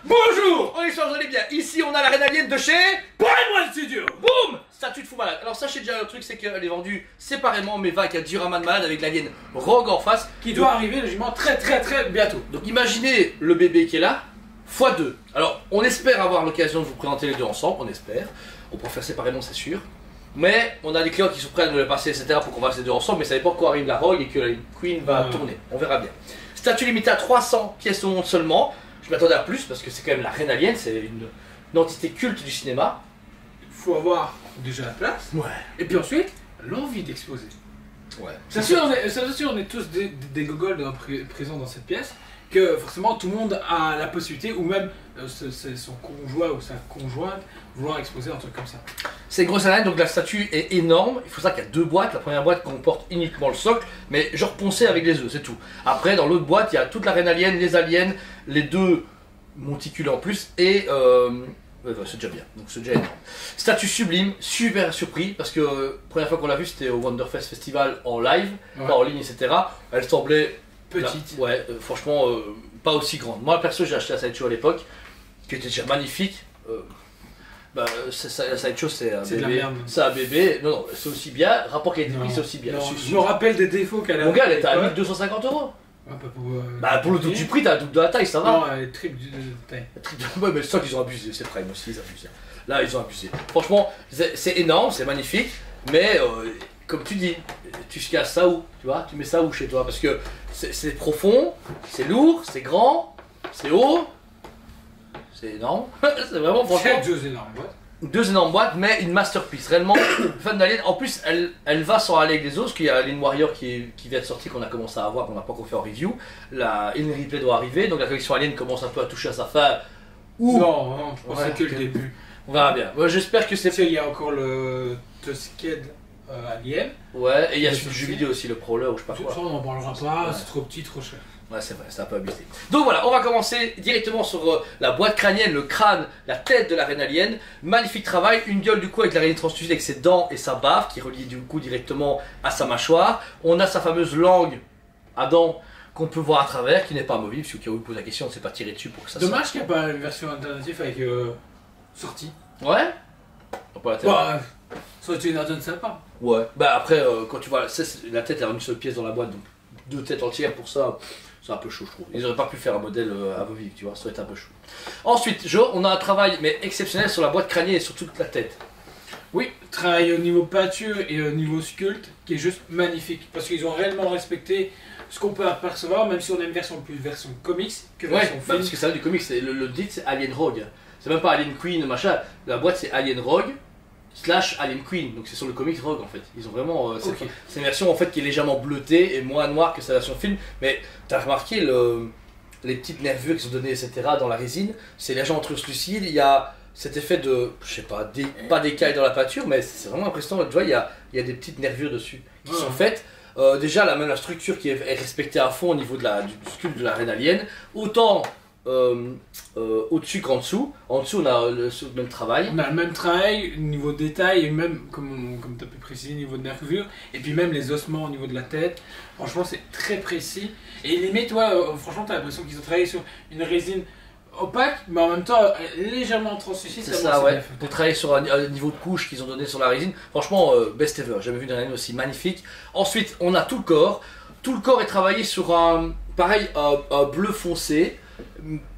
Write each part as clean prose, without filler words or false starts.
Bonjour. On est sur Joli bien. Ici, on a la rénalienne de chez Prime Studio. Boum. Statue de fou malade. Alors sachez déjà le truc, c'est qu'elle est vendue séparément, mais va avec un diorama de malade avec l'alien Rogue en face. Qui doit arriver logiquement très bientôt. Donc imaginez le bébé qui est là, x2. Alors on espère avoir l'occasion de vous présenter les deux ensemble, on espère. On pourra faire séparément, c'est sûr. Mais on a des clients qui sont prêts à nous les passer, etc. pour qu'on fasse les deux ensemble, mais ça dépend quand arrive la Rogue et que la Queen va tourner. On verra bien. Statue limitée à 300 pièces au monde seulement. Je m'attendais à plus parce que c'est quand même la reine alien, c'est une entité culte du cinéma. Il faut avoir déjà la place. Ouais. Et puis ensuite, l'envie d'exposer. Ouais. C'est sûr, on est tous des gogoles présents dans cette pièce, que forcément tout le monde a la possibilité, ou même c'est son conjoint ou sa conjointe, vouloir exposer un truc comme ça. C'est une grosse alien, donc la statue est énorme. Il faut savoir qu'il y a deux boîtes. La première boîte comporte uniquement le socle, mais genre poncé avec les œufs, c'est tout. Après, dans l'autre boîte, il y a toute la reine alien, les aliens, les deux monticules en plus, et c'est déjà bien, donc c'est déjà énorme. Statue sublime, super surpris, parce que première fois qu'on l'a vue, c'était au Wonderfest Festival en live, pas en ligne, etc. Elle semblait petite. Franchement, pas aussi grande. Moi, perso, j'ai acheté la Sideshow à l'époque, qui était déjà magnifique. La Sideshow, c'est un bébé. C'est un bébé. Non, c'est aussi bien. Rapport qualité-prix, c'est aussi bien. Je me rappelle des défauts qu'elle a. Mon gars, elle était à 1250 €. Pour le double du prix, t'as la double de la taille, ça va. Non, elle est triple de taille. Ouais, mais c'est ça qu'ils ont abusé, c'est Prime aussi, ils abusent. Là, ils ont abusé. Franchement, c'est énorme, c'est magnifique, mais comme tu dis, tu casses ça où? Tu vois, tu mets ça où chez toi? Parce que c'est profond, c'est lourd, c'est grand, c'est haut, c'est énorme. C'est vraiment, franchement. Deux énormes boîtes. Deux énormes boîtes, mais une masterpiece. Réellement, fan d'Alien. En plus, elle va sans aller avec les autres, parce qu'il y a Alien Warrior qui vient de sortir, qu'on a commencé à avoir, qu'on n'a pas encore fait en review. La In Replay doit arriver, donc la collection Alien commence un peu à toucher à sa fin. Non, je pense que c'est que le début. On verra bien. J'espère que c'est. Il y a encore le Tusked Alien. Ouais, et il y a ce jeu vidéo aussi, le Prowler ou je sais pas quoi. Ça, on n'en parlera pas, c'est trop petit, trop cher. Ouais, c'est vrai, c'est un peu abusé. Donc voilà, on va commencer directement sur la boîte crânienne, le crâne, la tête de la reine alien. Magnifique travail, une gueule du coup avec la reine translucide avec ses dents et sa bave qui est reliée du coup directement à sa mâchoire. On a sa fameuse langue à dents qu'on peut voir à travers, qui n'est pas amovible. Si vous pose la question, on ne s'est pas tiré dessus pour que ça dommage qu'il n'y ait pas une version alternative avec sortie. Ouais. Pas la tête. Bah, ça aurait été une add-on sympa. Ouais. Bah après, quand tu vois, la tête, elle a une seule pièce dans la boîte, donc deux têtes entières pour ça. C'est un peu chaud, je trouve. Ils n'auraient pas pu faire un modèle amovible, tu vois, ça aurait été un peu chaud. Ensuite, on a un travail mais exceptionnel sur la boîte crânienne et sur toute la tête. Oui, travail au niveau peinture et au niveau sculpte qui est juste magnifique. Parce qu'ils ont réellement respecté ce qu'on peut apercevoir, même si on a une version plus version comics que version film. Parce que ça du comics, le titre c'est Alien Rogue. C'est même pas Alien Queen, machin. La boîte c'est Alien Rogue / Alien Queen, donc c'est sur le comics Rogue en fait. Ils ont vraiment. C'est une version en fait qui est légèrement bleutée et moins noire que sa version film. Mais t'as remarqué les petites nervures qui sont données, etc. dans la résine, c'est légèrement translucide. Il y a cet effet de, je sais pas, pas d'écailles dans la peinture, mais c'est vraiment impressionnant. Tu vois, il y a des petites nervures dessus qui sont faites. Déjà, même la structure qui est respectée à fond au niveau du sculpte de la reine alien. Autant au-dessus qu'en dessous. En dessous, on a le même travail. On a le même travail, niveau détail, et même, comme tu as pu préciser, niveau de nervure, et puis même les ossements au niveau de la tête. Franchement, c'est très précis. Et limite, franchement, tu as l'impression qu'ils ont travaillé sur une résine opaque, mais en même temps légèrement translucide. C'est ça, ouais. Pour travailler sur un niveau de couche qu'ils ont donné sur la résine. Franchement, best ever. J'ai jamais vu une résine aussi magnifique. Ensuite, on a tout le corps. Tout le corps est travaillé sur un bleu foncé,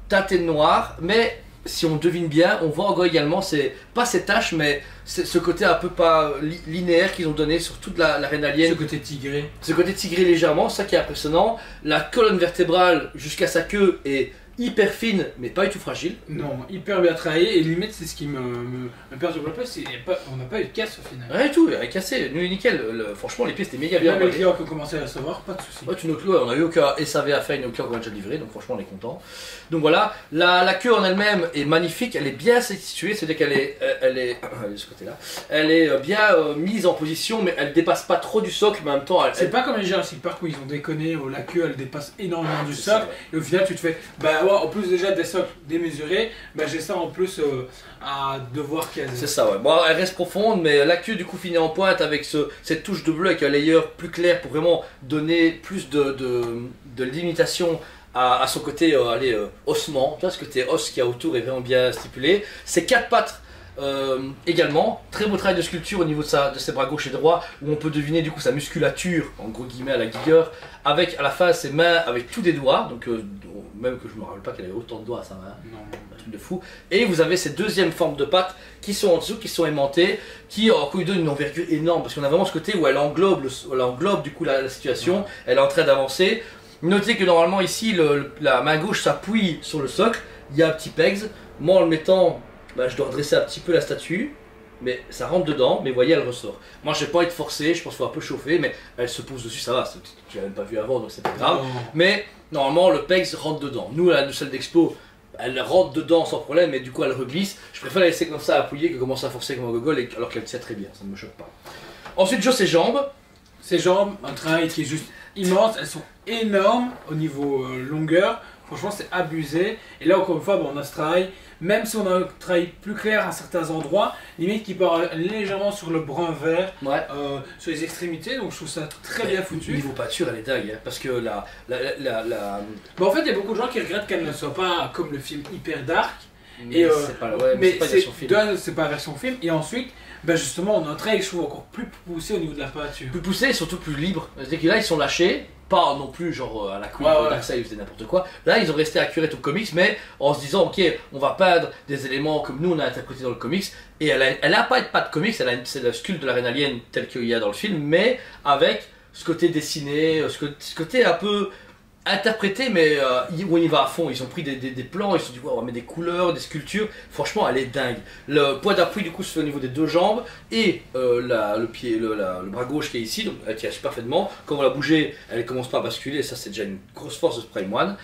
teinté de noir, mais si on devine bien, on voit encore également, c'est pas ces taches, mais ce côté un peu pas linéaire qu'ils ont donné sur toute la reine alien. Ce côté tigré. Ce côté tigré légèrement, ça qui est impressionnant. La colonne vertébrale jusqu'à sa queue est hyper fine, mais pas du tout fragile. Non, hyper bien travaillé, et limite c'est ce qui me perturbe un peu, c'est on n'a pas eu de casse au final. Rien du tout, il est cassé, nickel. Franchement, les pièces étaient méga bien. Même les clients qui ont commencé à recevoir, pas de soucis. Ouais, on a eu aucun SAV à faire, il n'y a aucun qu'on a déjà livré, donc franchement on est content. Donc voilà, la queue en elle-même est magnifique, elle est bien située, c'est-à-dire qu'elle est de ce côté-là, elle est bien mise en position, mais elle dépasse pas trop du socle, mais en même temps. C'est pas comme les Jurassic Park où ils ont déconné, où la queue elle dépasse énormément du socle, et au final tu te fais, en plus déjà des socles démesurés, j'ai ça en plus à devoir caser. C'est ça, ouais. Bon, elle reste profonde, mais la queue du coup finit en pointe avec cette touche de bleu avec un layer plus clair pour vraiment donner plus de limitation à son côté ossement, tu vois, ce côté os qui a autour est vraiment bien stipulé. Ses quatre pattes également, très beau travail de sculpture au niveau de ses bras gauche et droit, où on peut deviner du coup sa musculature, en gros guillemets à la Giger, avec à la fin ses mains avec tous des doigts, donc même que je me rappelle pas qu'elle avait autant de doigts sa main, un truc de fou. Et vous avez ces deuxièmes formes de pattes qui sont en dessous, qui sont aimantées, qui lui donnent une envergure énorme, parce qu'on a vraiment ce côté où elle englobe du coup la situation, elle est en train d'avancer. Notez que normalement ici, la main gauche s'appuie sur le socle, il y a un petit pegs, moi en le mettant, je dois redresser un petit peu la statue, mais ça rentre dedans, mais vous voyez elle ressort. Moi j'ai pas envie de forcer, je pense qu'il faut un peu chauffer, mais elle se pose dessus, ça va, tu l'as même pas vu avant donc c'est pas grave. Mais normalement le pegs rentre dedans. Nous à la salle d'expo, elle rentre dedans sans problème, mais du coup elle reglisse. Je préfère la laisser comme ça appuyer que commencer à forcer comme un gogol alors qu'elle tient très bien, ça ne me choque pas. Ensuite Joe ses jambes. Ses jambes, un travail qui est juste immense, elles sont énormes au niveau longueur. Franchement, c'est abusé. Et là, encore une fois, on a ce travail, même si on a un travail plus clair à certains endroits, limite qui part légèrement sur le brun vert, sur les extrémités. Donc, je trouve ça très bien foutu. Niveau peinture, elle est dingue, hein, parce que en fait, il y a beaucoup de gens qui regrettent qu'elle ne soit pas comme le film hyper dark. Mais c'est pas, c'est pas la version film. Et ensuite, justement, on a un travail, je trouve, encore plus poussé au niveau de la peinture. Plus poussé et surtout plus libre. C'est-à-dire que là, ils sont lâchés. Pas non plus genre à la couille, ça ils faisaient n'importe quoi. Là ils ont resté accurate au comics, mais en se disant ok, on va peindre des éléments comme nous on a interprété dans le comics. Et elle a pas de comics, c'est le sculpte de la reine alien tel qu'il y a dans le film, mais avec ce côté dessiné, ce côté un peu interprété, mais où il va à fond. Ils ont pris des plans, ils se sont dit on va mettre des couleurs, des sculptures. Franchement, elle est dingue. Le point d'appui du coup se fait au niveau des deux jambes et le bras gauche qui est ici, donc elle tient parfaitement. Quand on la bouger, elle commence pas à basculer. Ça, c'est déjà une grosse force de Prime One.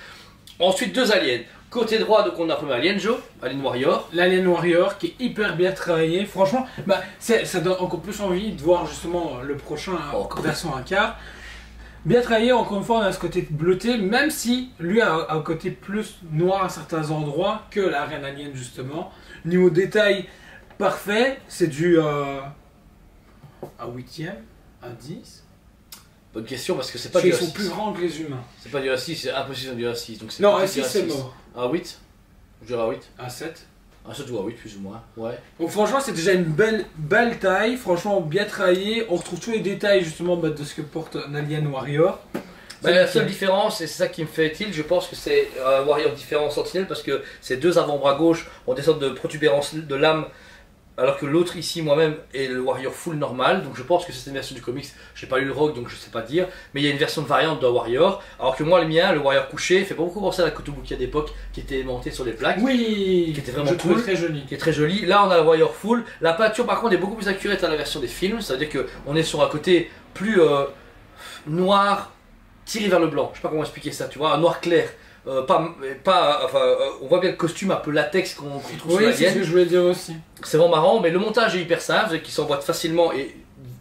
Ensuite, deux aliens. Côté droit, donc on a le premier alien, Joe, Alien Warrior. L'Alien Warrior qui est hyper bien travaillé. Franchement, ça donne encore plus envie de voir justement le prochain version 1 quart. Bien travaillé, encore une fois, on a ce côté bleuté, même si lui a un côté plus noir à certains endroits que la reine alien, justement. Niveau détail, parfait, c'est dû à 8ème, à 10. Bonne question parce que c'est pas du A6. Ils sont plus grands que les humains. C'est pas du A6, c'est impossible du A6. Donc non, A6 c'est mort. A8 Je dirais A8. A7 A7 ou A8 plus ou moins, ouais. Donc franchement c'est déjà une belle taille, franchement bien travaillé. On retrouve tous les détails justement de ce que porte un Alien Warrior. La seule différence, et c'est ça qui me fait tilt, je pense que c'est un Warrior différent Sentinelle parce que ces deux avant-bras gauche ont des sortes de protubérances de lame. Alors que l'autre ici, moi-même, est le Warrior full normal, donc je pense que c'est une version du comics, j'ai pas lu le Rogue donc je sais pas dire, mais il y a une version variante d'un Warrior, alors que moi le mien, le Warrior couché, fait pas beaucoup penser à la Kotobukiya d'époque qui était aimantée sur les plaques, qui était vraiment cool, très joli. Qui est très joli. Là on a le Warrior full, la peinture par contre est beaucoup plus accurate à la version des films, ça veut dire qu'on est sur un côté plus noir, tiré vers le blanc, je sais pas comment expliquer ça, tu vois, un noir clair. On voit bien le costume un peu latex qu'on trouve sur la c'est ce que je voulais dire aussi. C'est vraiment marrant, mais le montage est hyper simple, qui s'emboîte facilement et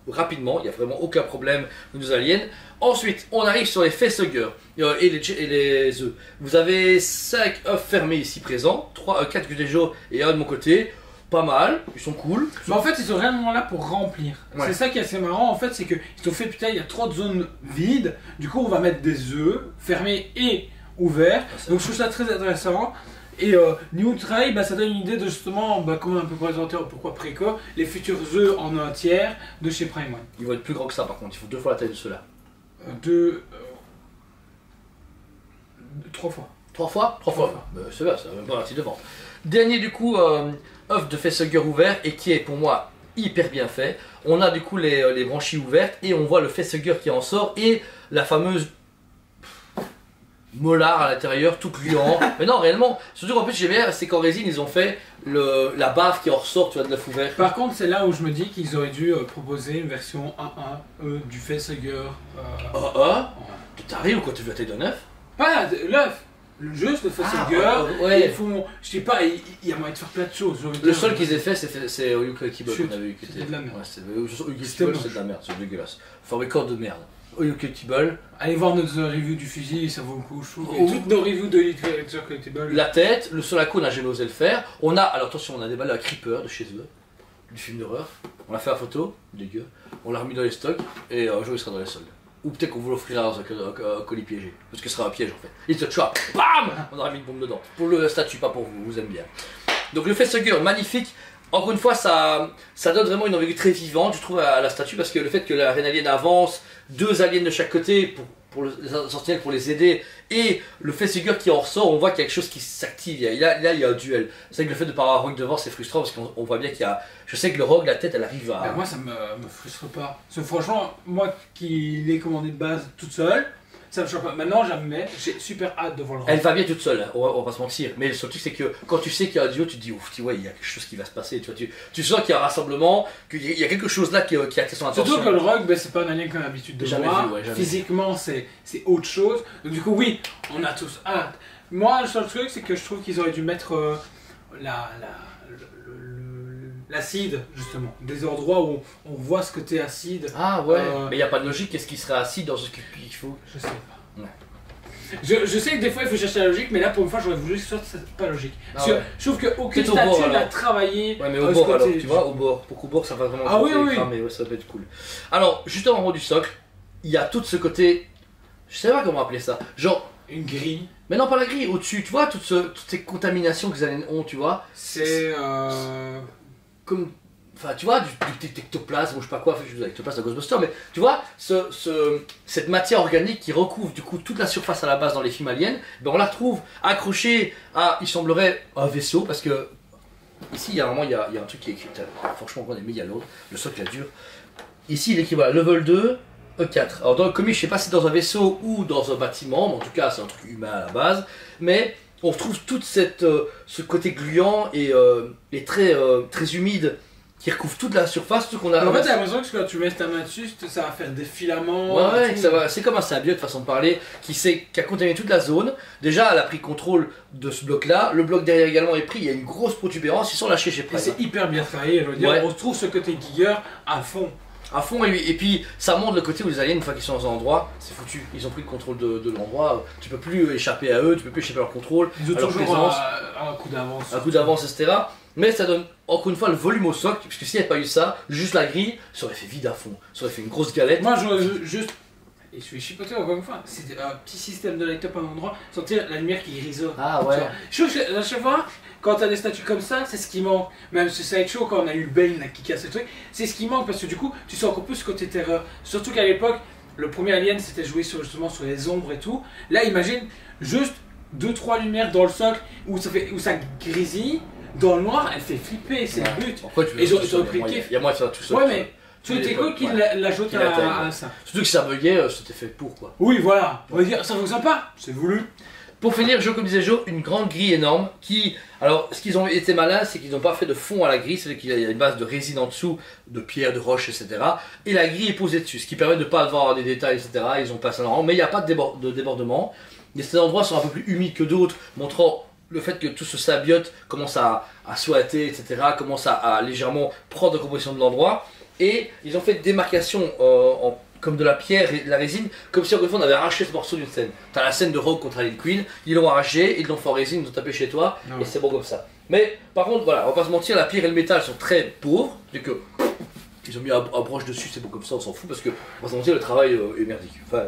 rapidement, il n'y a vraiment aucun problème de nos aliens. Ensuite, on arrive sur les facehuggers et les œufs. Vous avez 5 œufs fermés ici présents, 4 Gudejo et un de mon côté. Pas mal, ils sont cool. Mais en fait, ils sont réellement là pour remplir. Ouais. C'est ça qui est assez marrant en fait, c'est qu'ils ont fait putain, il y a trop de zones vides. Du coup, on va mettre des œufs fermés et ouvert, donc je trouve ça très intéressant. Et niveau travail, ça donne une idée de justement comment on peut présenter, pourquoi Préco, les futurs œufs en un tiers de chez Prime One. Ils vont être plus grands que ça par contre, il faut 2 fois la taille de ceux-là. 3 fois. 3 fois 3 fois. C'est bien, ça va même pas partie de vente. Dernier du coup, œuf de facehugger ouvert et qui est pour moi hyper bien fait. On a du coup les branchies ouvertes et on voit le facehugger qui en sort et la fameuse molar à l'intérieur, tout gluant. Mais non, réellement, surtout qu'en plus, j'ai bien, c'est qu'en résine, ils ont fait la baffe qui en ressort, tu vois, de l'œuf ouvert. Par contre, c'est là où je me dis qu'ils auraient dû proposer une version 1.1 du facehugger. T'arrives ou quoi, tu veux la taille d'un œuf? Pas l'œuf, juste le facehugger. Ils font, je sais pas, il y a moyen de faire plein de choses. Le seul qu'ils aient fait, c'est Oyuka Kibble qu'on avait eu. C'était de la merde. C'est de la merde, c'est dégueulasse. Faut un record de merde. Oyuka Kibble. Allez voir notre review du fusil, ça vaut le coup. Toutes nos reviews de littérature collectible. La tête, le Solaco, on a jamais osé le faire. On a, alors attention, on a déballé un Creeper de chez eux, du film d'horreur. On a fait la photo, dégueu. On l'a remis dans les stocks et un jour il sera dans les soldes. Ou peut-être qu'on vous l'offrira dans un colis piégé. Parce que ce sera un piège en fait. Il se chope, bam, on aura mis une bombe dedans. Pour le statut, pas pour vous, vous aime bien. Donc le facehugger, magnifique. Encore une fois, ça donne vraiment une envergure très vivante, je trouve, à la statue. Parce que le fait que la reine alien avance, 2 aliens de chaque côté pour les sentinelles pour les aider, et le facehugger qui en ressort, on voit qu'il y a quelque chose qui s'active. Là, il y a un duel. C'est vrai que le fait de ne pas avoir Rogue devant, c'est frustrant parce qu'on voit bien qu'il y a. Je sais que le Rogue, la tête, elle arrive à. Ben moi, ça me frustre pas. Parce que franchement, moi qui l'ai commandé de base toute seule, ça me choque pas. Maintenant, jamais. J'ai super hâte de voir le Rogue. Elle va bien toute seule, hein, on va pas se mentir. Mais le seul truc, c'est que quand tu sais qu'il y a un duo, tu te dis, ouf, ouais, il y a quelque chose qui va se passer. Tu sens qu'il y a un rassemblement, qu'il y a quelque chose là qui attire son attention. Surtout que le Rogue, ben, c'est pas un alien qu'on a l'habitude de voir. Vu, ouais, physiquement, c'est autre chose. Donc, du coup, oui, on a tous hâte. Moi, le seul truc, c'est que je trouve qu'ils auraient dû mettre l'acide, justement. Des endroits où on voit ce côté acide. Ah ouais, mais il n'y a pas de logique. Qu'est-ce qui serait acide dans ce qu'il faut? Je sais pas. Ouais. Je sais que des fois il faut chercher la logique, mais là pour une fois j'aurais voulu que ce soit pas logique. Parce que je trouve qu'aucune statue n'a travaillé. Ouais, mais au bord alors, tu vois, au bord. Pour qu'au bord ça va vraiment cramer, ouais, ça va être cool. Alors, juste en haut du socle, il y a tout ce côté. Je sais pas comment appeler ça. Genre. Une grille. Mais non, pas la grille, au-dessus, tu vois, toutes ces contaminations que les aliens ont, tu vois. C'est. Comme. Enfin, tu vois, du ectoplasme ou je sais pas quoi, enfin, je dis ectoplasme de Ghostbusters, mais tu vois, cette matière organique qui recouvre du coup toute la surface à la base dans les films aliens, ben on la retrouve accrochée à, il semblerait, un vaisseau, parce que ici, il y a un truc qui est écrit, franchement, on est mis, il y a l'autre, le socle est dur. Ici, il est écrit, voilà, level 2, E4. Alors dans le comic, je sais pas si c'est dans un vaisseau ou dans un bâtiment, mais en tout cas, c'est un truc humain à la base, mais on retrouve tout ce côté gluant et très humide qui recouvre toute la surface, tout qu'on a. En fait, t'as l'impression que quand tu mets ta main dessus, ça va faire des filaments. Ouais, c'est comme un symbiote, façon de parler, qui a contaminé toute la zone. Déjà, elle a pris contrôle de ce bloc-là. Le bloc derrière également est pris. Il y a une grosse protubérance. Ils sont lâchés chez Prime. C'est hyper bien travaillé. Je veux dire, on retrouve ce côté Giger à fond. À fond, et puis ça montre le côté où les aliens, une fois qu'ils sont dans un endroit, c'est foutu. Ils ont pris le contrôle de l'endroit. Tu peux plus échapper à eux, tu peux plus échapper à leur contrôle. Ils ont toujours un coup d'avance. Un coup d'avance, etc. Mais ça donne encore une fois le volume au socle, parce que s'il n'y avait pas eu ça, juste la grille, ça aurait fait vide à fond. Ça aurait fait une grosse galette. Moi, j'aurais juste. Et je suis chipoté encore une fois. C'est un petit système de light-up à un endroit, sentir la lumière qui grisonne. Ah ouais. Je trouve que à chaque fois, quand t'as des statues comme ça, c'est ce qui manque. Même ce sideshow, quand on a eu Bane là, qui casse le truc, c'est ce qui manque parce que du coup, tu sens encore plus ce côté terreur. Surtout qu'à l'époque, le premier Alien c'était joué justement sur les ombres et tout. Là, imagine juste 2-3 lumières dans le socle où ça grésille. Dans le noir, elle fait flipper, c'est le but. Pourquoi tu veux ils ont pris le kiff. Il y a moyen de faire tout ça. Ouais, mais tu étais cool qu'il l'ajoute à ça. Surtout que ça buguait, c'était fait pour quoi. Oui, voilà. On va dire, ça fonctionne pas, c'est voulu. Pour finir, comme disait Joe, une grande grille énorme qui. Alors, ce qu'ils ont été malins, c'est qu'ils n'ont pas fait de fond à la grille, c'est-à-dire qu'il y a une base de résine en dessous, de pierres, de roches, etc. Et la grille est posée dessus, ce qui permet de ne pas avoir des détails, etc. Ils ont passé un rang, mais il n'y a pas de débordement. Et ces endroits sont un peu plus humides que d'autres, montrant le fait que tout ce symbiote commence à souhaiter, etc., commence à légèrement prendre la composition de l'endroit. Et ils ont fait une démarcation comme de la pierre et de la résine, comme si encore une fois on avait arraché ce morceau d'une scène. T'as la scène de Rogue contre Alien Queen, ils l'ont arraché, ils l'ont fait en résine, ils l'ont tapé chez toi, et c'est bon comme ça. Mais par contre, voilà, on va pas se mentir, la pierre et le métal sont très pauvres, c'est que ils ont mis un broche dessus, c'est bon comme ça, on s'en fout, parce que on va se mentir, le travail est merdique. Enfin,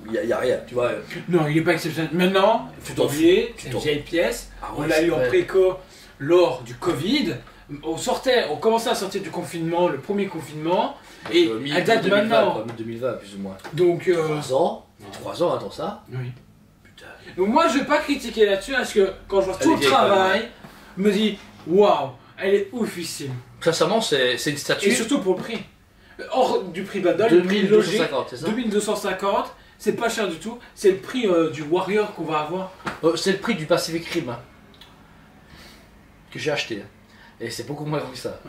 il y a rien, tu vois. Non, il est pas exceptionnel. Maintenant, il faut oublier, c'est une vieille pièce. On l'a eu en préco lors du Covid. On commençait à sortir du confinement, le premier confinement, et elle date de maintenant. 2020, plus ou moins. Donc. 3 ans 3 ans, attends ça. Oui. Putain. Donc moi, je vais pas critiquer là-dessus, parce que quand je vois tout le travail, je me dis, waouh, elle est oufissime. Sincèrement, c'est une statue. Et surtout pour le prix. Hors du prix Badal, 2250, c'est ça 2250. C'est pas cher du tout, c'est le prix du Warrior qu'on va avoir. C'est le prix du Pacific Rim que j'ai acheté. Et c'est beaucoup moins grand que ça.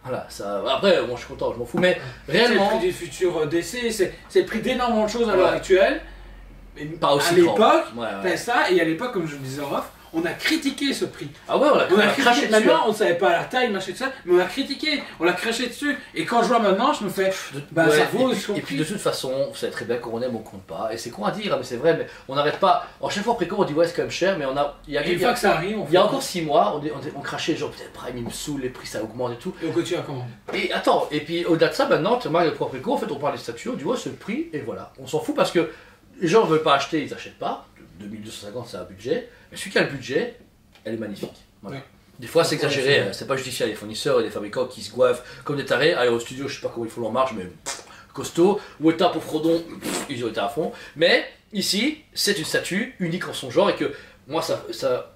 Voilà, ça. Après, moi je suis content, je m'en fous. Mais réellement. C'est le prix des futurs DC, c'est le prix d'énormément de choses à l'heure actuelle. Pas aussi à l'époque, grand. t'as ça, et à l'époque, comme je le disais en off, on a critiqué ce prix. Ah ouais, on a critiqué craché dessus. maintenant, on savait pas la taille, machin, tout ça, mais on a critiqué, on l'a craché dessus. Et quand je vois maintenant, je me fais, bah Ouais, ça vaut et puis de toute façon, vous savez très bien qu'on aime, on compte pas. Et c'est con à dire, hein, mais c'est vrai, mais on n'arrête pas. En chaque fois après on dit ouais, c'est quand même cher, mais il y a, Et une fois que ça arrive, il y a encore 6 mois, on crachait genre peut-être Prime, il me saoule, les prix ça augmente et tout. Et on continue à commander. Et attends, et puis au-delà de ça, maintenant, tu remarques le propre éco, en fait, on parle des statuts, on dit ouais, c'est le prix, et voilà. On s'en fout parce que les gens ne veulent pas acheter, ils n'achètent pas. 2250, c'est un budget. Mais celui qui a le budget, elle est magnifique. Voilà. Ouais. Des fois, c'est exagéré, c'est pas justifié. Les fournisseurs et les fabricants qui se goivent comme des tarés. Aller au studio, je sais pas comment ils font leur marge, mais costaud. Weta pour Frodon, ils ont été à fond. Mais ici, c'est une statue unique en son genre et que moi,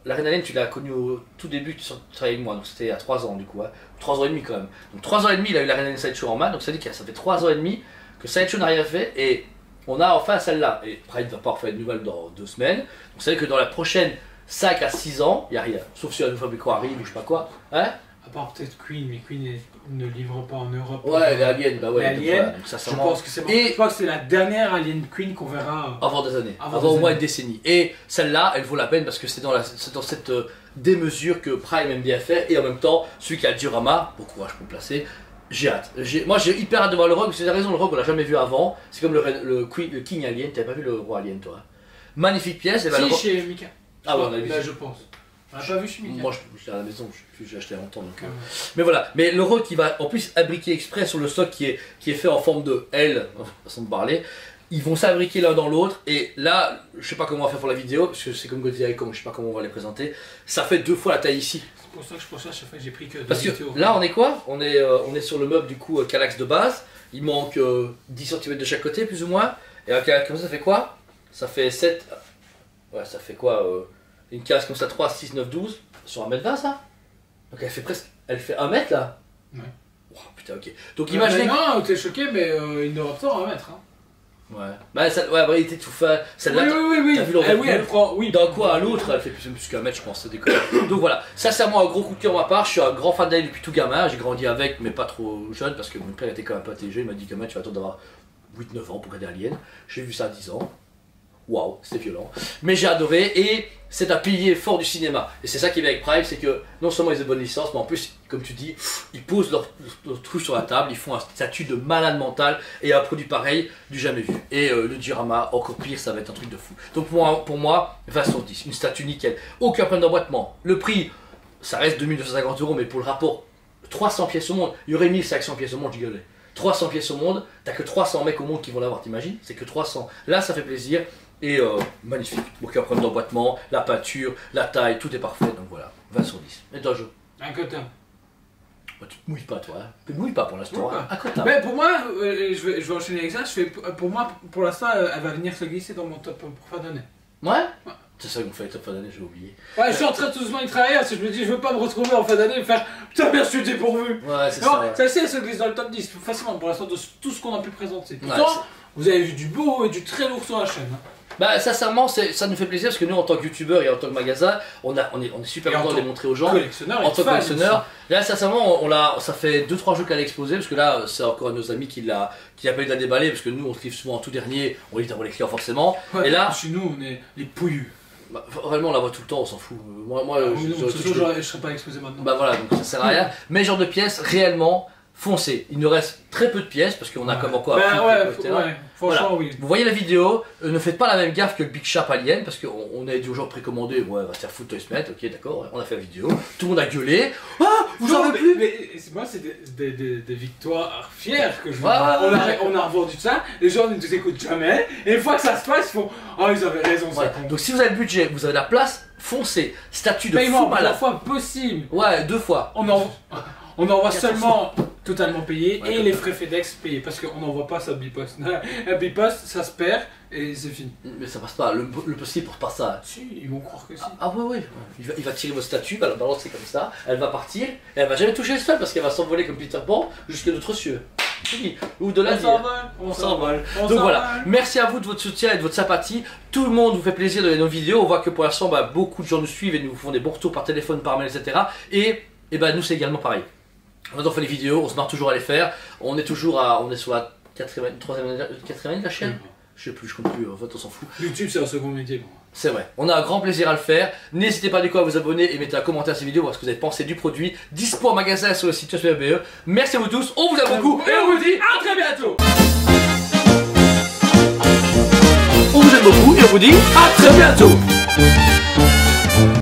la Reine Alien, tu l'as connue au tout début, tu travaillais avec moi, donc c'était il y a 3 ans du coup, hein. 3 ans et demi quand même. Donc 3 ans et demi, il a eu la Reine Alien Sideshow en main, donc ça dit que ça fait 3 ans et demi que Sideshow n'a rien fait et on a enfin celle-là. Et Pride va pas refaire une nouvelle dans 2 semaines. Donc ça veut dire que dans la prochaine 5 à 6 ans, il n'y a rien. Sauf si un nouveau fabricant arrive ou je sais pas quoi. Hein? À part peut-être Queen, mais Queen ne livre pas en Europe. Ouais, les aliens, bah ouais. Les aliens, donc ça, je pense que c'est bon. Et Je crois que c'est la dernière Alien Queen qu'on verra. avant des années, Avant avant des au moins années. une décennie. Et celle-là, elle vaut la peine parce que c'est dans cette démesure que Prime aime bien faire. Et en même temps, celui qui a le diorama, bon courage pour le placer. J'ai hâte. Moi j'ai hyper hâte de voir le Rogue, parce que c'est la raison, le Rogue on l'a jamais vu avant. C'est comme le King Alien, t'avais pas vu le Roi Alien toi? Magnifique pièce. Et ben, Si, chez Mika. Ah ouais, on a vu. Là, je pense. On l'a pas vu chez Mika. Moi je l'ai à la maison, j'ai acheté longtemps donc. Mais voilà, mais le Rogue qui va en plus fabriquer exprès sur le stock qui est fait en forme de L, façon de parler. Ils vont s'abriquer l'un dans l'autre et là, je sais pas comment on va faire pour la vidéo, parce que c'est comme Godzilla et Kong, je sais pas comment on va les présenter. Ça fait 2 fois la taille ici. C'est pour ça que je pense à chaque fois que j'ai pris que. Parce que là on est quoi on est sur le meuble du coup Calax de base, il manque 10 cm de chaque côté plus ou moins, et un Calax comme ça fait quoi? Ça fait 7, ouais ça fait quoi une case comme ça 3, 6, 9, 12, sur 1m20 ça? Donc elle fait 1 mètre là? Ouais. Oh, putain ok. Donc imaginez... Non, t'es choqué mais il ne rapporte à mettre. Hein. Ouais. Bah il était tout fait. Celle-là, Oui. t'as vu l'envers Oui, elle prend. Oui. d'un coup à l'autre, elle fait plus qu'un mètre, je pense, c'est déconne. Donc voilà, sincèrement, un gros coup de cœur de ma part. Je suis un grand fan d'elle depuis tout gamin. J'ai grandi avec, mais pas trop jeune, parce que mon père était quand même un peu intelligent. Il m'a dit que tu vas attendre d'avoir 8-9 ans pour regarder Alien. J'ai vu ça à 10 ans. Waouh, c'était violent. Mais j'ai adoré et c'est un pilier fort du cinéma. Et c'est ça qui est bien avec Prime, c'est que non seulement ils ont de bonnes licences, mais en plus, comme tu dis, ils posent leur truc sur la table, ils font un statut de malade mental et un produit pareil du jamais vu. Et le diorama, encore pire, ça va être un truc de fou. Donc pour moi 20 sur 10, une statue nickel. Aucun problème d'emboîtement. Le prix, ça reste 2950 €, mais pour le rapport, 300 pièces au monde, il y aurait 1500 pièces au monde, je gueulais. 300 pièces au monde, t'as que 300 mecs au monde qui vont l'avoir, t'imagines? C'est que 300. Là, ça fait plaisir. Et magnifique, aucun problème d'emboîtement, la peinture, la taille, tout est parfait, donc voilà, 20 sur 10. Et toi, Jo? Un quota. Bah, tu te mouilles pas, toi, hein. Tu te mouilles pas pour l'instant, hein. Un quota. Mais pour moi, je vais enchaîner avec ça, pour moi, pour l'instant, elle va venir se glisser dans mon top pour fin d'année. Ouais? C'est ça qu'on fait les top fin d'année, j'ai oublié. Ouais, je suis en train de tout doucement y travailler, parce que je me dis, je veux pas me retrouver en fin d'année et me faire putain, merde, je suis dépourvu. Ouais, c'est Non, ça. Ouais. celle-ci, elle se glisse dans le top 10 facilement pour l'instant de tout ce qu'on a pu présenter. Ouais, Pourtant, vous avez vu du beau et du très lourd sur la chaîne. Hein. Bah, sincèrement, ça nous fait plaisir parce que nous, en tant que youtubeur et en tant que magasin, on est super Et en content de tant les montrer aux gens. Collectionneur et En tant que fan collectionneur, là sincèrement ça fait 2-3 jours qu'elle a explosé parce que là c'est encore un de nos amis qui a pas eu de la déballer parce que nous on se livre souvent en tout dernier, on lit avant les clients forcément. aussi. Ouais, et là, chez nous on est les pouillus. bah, vraiment on la voit tout le temps, on s'en fout. Moi Je serais pas exposé maintenant. bah voilà, donc ça sert à rien. Mais genre de pièces, réellement, foncez. Il nous reste très peu de pièces parce qu'on a comme encore franchement oui. Vous voyez la vidéo, ne faites pas la même gaffe que le Big Sharp Alien parce qu'on a dit aux gens précommandés, ouais, va se faire foutre Toysmet, ok, d'accord, on a fait la vidéo, tout le monde a gueulé, ah, vous en avez plus. Mais moi, c'est des victoires fières que je veux. Ouais. On a revendu ça, les gens ne nous écoutent jamais, et une fois que ça se passe, ils font oh, ils avaient raison, ça Ouais. compte. Donc si vous avez le budget, vous avez la place, foncez. Statut de Paiement fou la malade. fois possible. Ouais, 2 fois. On envoie seulement totalement payé Ouais, et les frais FedEx payés parce qu'on n'envoie pas ça Bipost. Un Bipost, ça se perd et c'est fini. Mais ça passe pas, le possible pour pas ça. Si, ils vont croire que si. Ah ouais, il va tirer votre statue, va la balancer comme ça, elle va partir, et elle va jamais toucher le sol parce qu'elle va s'envoler comme Peter Pan jusqu'à d'autres cieux. Fini. Ou de la On dire. s'envole. On s'envole. On Donc voilà, s'envole. merci à vous de votre soutien et de votre sympathie. Tout le monde vous fait plaisir de nos vidéos. On voit que pour l'instant, beaucoup de gens nous suivent et nous font des bons retours par téléphone, par mail, etc. Et nous, c'est également pareil. On fait les vidéos, on se marre toujours à les faire. On est sur la 4e année de la chaîne. Je sais plus, je compte plus, en fait on s'en fout. YouTube c'est un second métier. C'est vrai, on a un grand plaisir à le faire. N'hésitez pas du coup à vous abonner et mettez un commentaire à cette vidéo, voir ce que vous avez pensé du produit. Dispo en magasin sur le site BE. Merci à vous tous, on vous aime beaucoup et on vous dit à très bientôt. On vous aime beaucoup et on vous dit à très bientôt.